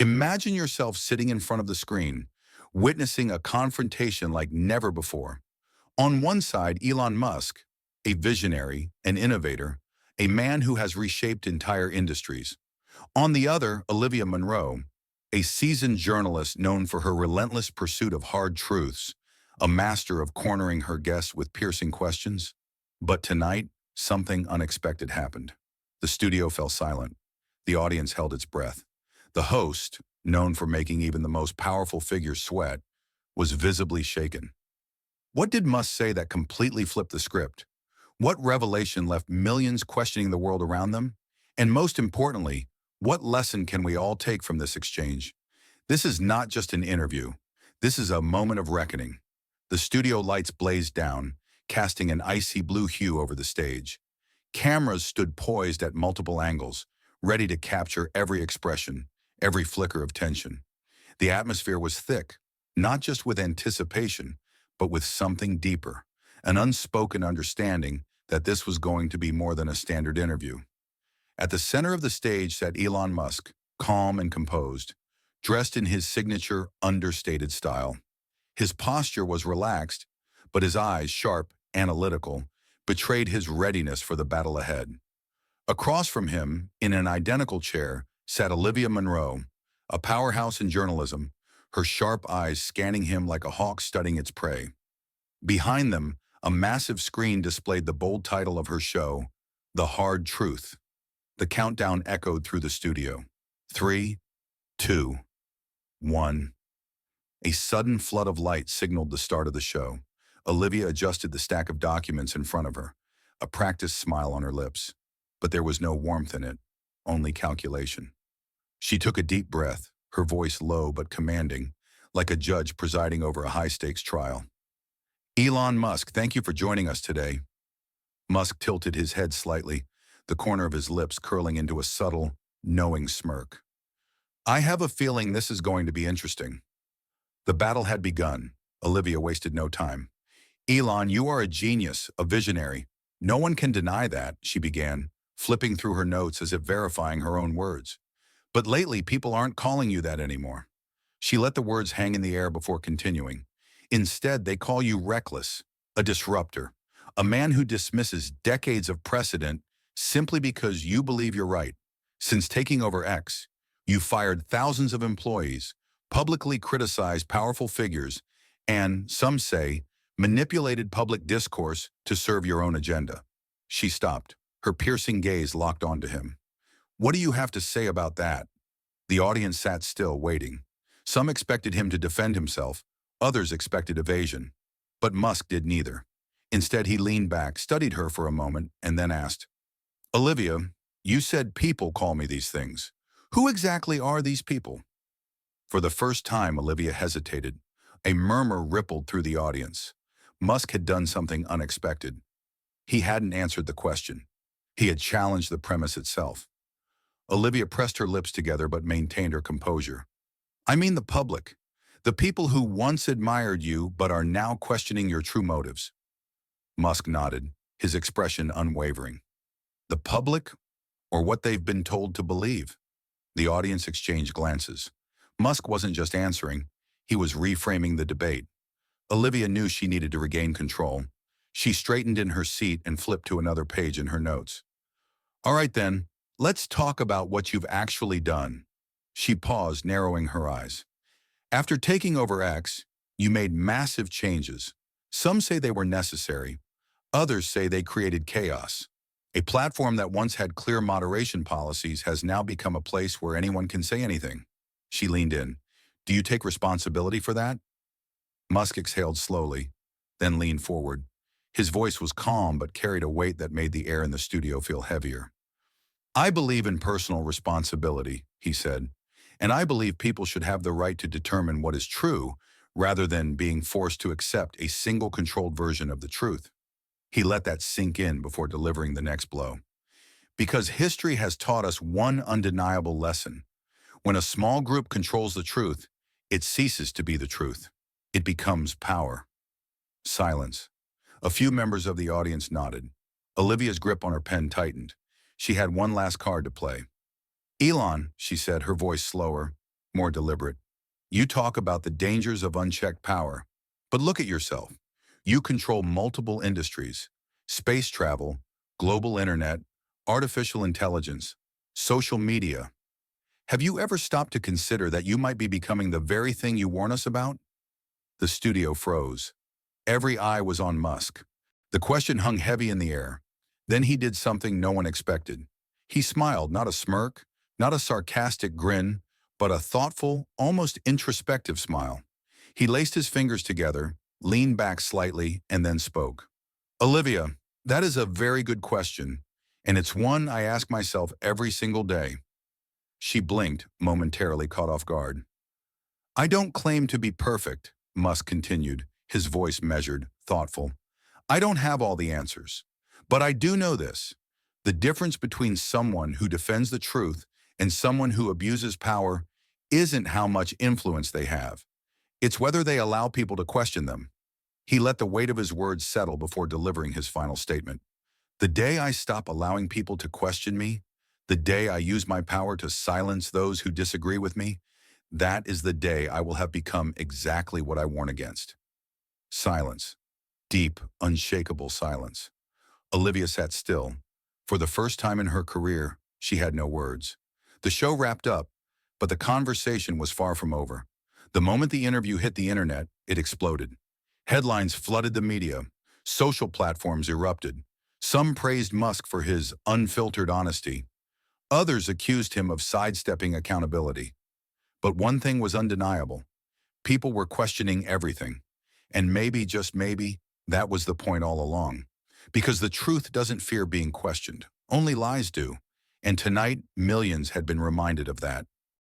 Imagine yourself sitting in front of the screen, witnessing a confrontation like never before. On one side, Elon Musk, a visionary, an innovator, a man who has reshaped entire industries. On the other, Olivia Munro, a seasoned journalist known for her relentless pursuit of hard truths, a master of cornering her guests with piercing questions. But tonight, something unexpected happened. The studio fell silent. The audience held its breath. The host, known for making even the most powerful figures sweat, was visibly shaken. What did Musk say that completely flipped the script? What revelation left millions questioning the world around them? And most importantly, what lesson can we all take from this exchange? This is not just an interview. This is a moment of reckoning. The studio lights blazed down, casting an icy blue hue over the stage. Cameras stood poised at multiple angles, ready to capture every expression, every flicker of tension. The atmosphere was thick, not just with anticipation, but with something deeper, an unspoken understanding that this was going to be more than a standard interview. At the center of the stage sat Elon Musk, calm and composed, dressed in his signature understated style. His posture was relaxed, but his eyes, sharp, analytical, betrayed his readiness for the battle ahead. Across from him, in an identical chair, sat Olivia Munro, a powerhouse in journalism, her sharp eyes scanning him like a hawk studying its prey. Behind them, a massive screen displayed the bold title of her show, The Hard Truth. The countdown echoed through the studio. 3, 2, 1. A sudden flood of light signaled the start of the show. Olivia adjusted the stack of documents in front of her, a practiced smile on her lips. But there was no warmth in it, only calculation. She took a deep breath, her voice low but commanding, like a judge presiding over a high-stakes trial. Elon Musk, thank you for joining us today. Musk tilted his head slightly, the corner of his lips curling into a subtle, knowing smirk. I have a feeling this is going to be interesting. The battle had begun. Olivia wasted no time. Elon, you are a genius, a visionary. No one can deny that, she began, flipping through her notes as if verifying her own words. But lately, people aren't calling you that anymore. She let the words hang in the air before continuing. Instead, they call you reckless, a disruptor, a man who dismisses decades of precedent simply because you believe you're right. Since taking over X, you fired thousands of employees, publicly criticized powerful figures, and, some say, manipulated public discourse to serve your own agenda. She stopped, her piercing gaze locked onto him. What do you have to say about that? The audience sat still, waiting. Some expected him to defend himself, others expected evasion. But Musk did neither. Instead, he leaned back, studied her for a moment, and then asked, Olivia, you said people call me these things. Who exactly are these people? For the first time, Olivia hesitated. A murmur rippled through the audience. Musk had done something unexpected. He hadn't answered the question. He had challenged the premise itself. Olivia pressed her lips together but maintained her composure. I mean the public. The people who once admired you but are now questioning your true motives. Musk nodded, his expression unwavering. The public, or what they've been told to believe? The audience exchanged glances. Musk wasn't just answering, he was reframing the debate. Olivia knew she needed to regain control. She straightened in her seat and flipped to another page in her notes. All right then, let's talk about what you've actually done. She paused, narrowing her eyes. After taking over X, you made massive changes. Some say they were necessary. Others say they created chaos. A platform that once had clear moderation policies has now become a place where anyone can say anything. She leaned in. Do you take responsibility for that? Musk exhaled slowly, then leaned forward. His voice was calm but carried a weight that made the air in the studio feel heavier. I believe in personal responsibility, he said, and I believe people should have the right to determine what is true rather than being forced to accept a single controlled version of the truth. He let that sink in before delivering the next blow. Because history has taught us one undeniable lesson. When a small group controls the truth, it ceases to be the truth. It becomes power. Silence. A few members of the audience nodded. Olivia's grip on her pen tightened. She had one last card to play. Elon, she said, her voice slower, more deliberate. You talk about the dangers of unchecked power. But look at yourself. You control multiple industries: space travel, global internet, artificial intelligence, social media. Have you ever stopped to consider that you might be becoming the very thing you warn us about? The studio froze. Every eye was on Musk. The question hung heavy in the air. Then he did something no one expected. He smiled, not a smirk, not a sarcastic grin, but a thoughtful, almost introspective smile. He laced his fingers together, leaned back slightly, and then spoke. Olivia, that is a very good question, and it's one I ask myself every single day. She blinked, momentarily caught off guard. I don't claim to be perfect, Musk continued, his voice measured, thoughtful. I don't have all the answers. But I do know this. The difference between someone who defends the truth and someone who abuses power isn't how much influence they have. It's whether they allow people to question them. He let the weight of his words settle before delivering his final statement. The day I stop allowing people to question me, the day I use my power to silence those who disagree with me, that is the day I will have become exactly what I warn against. Silence. Deep, unshakable silence. Olivia sat still. For the first time in her career, she had no words. The show wrapped up, but the conversation was far from over. The moment the interview hit the internet, it exploded. Headlines flooded the media. Social platforms erupted. Some praised Musk for his unfiltered honesty. Others accused him of sidestepping accountability. But one thing was undeniable. People were questioning everything. And maybe, just maybe, that was the point all along. Because the truth doesn't fear being questioned. Only lies do. And tonight, millions had been reminded of that.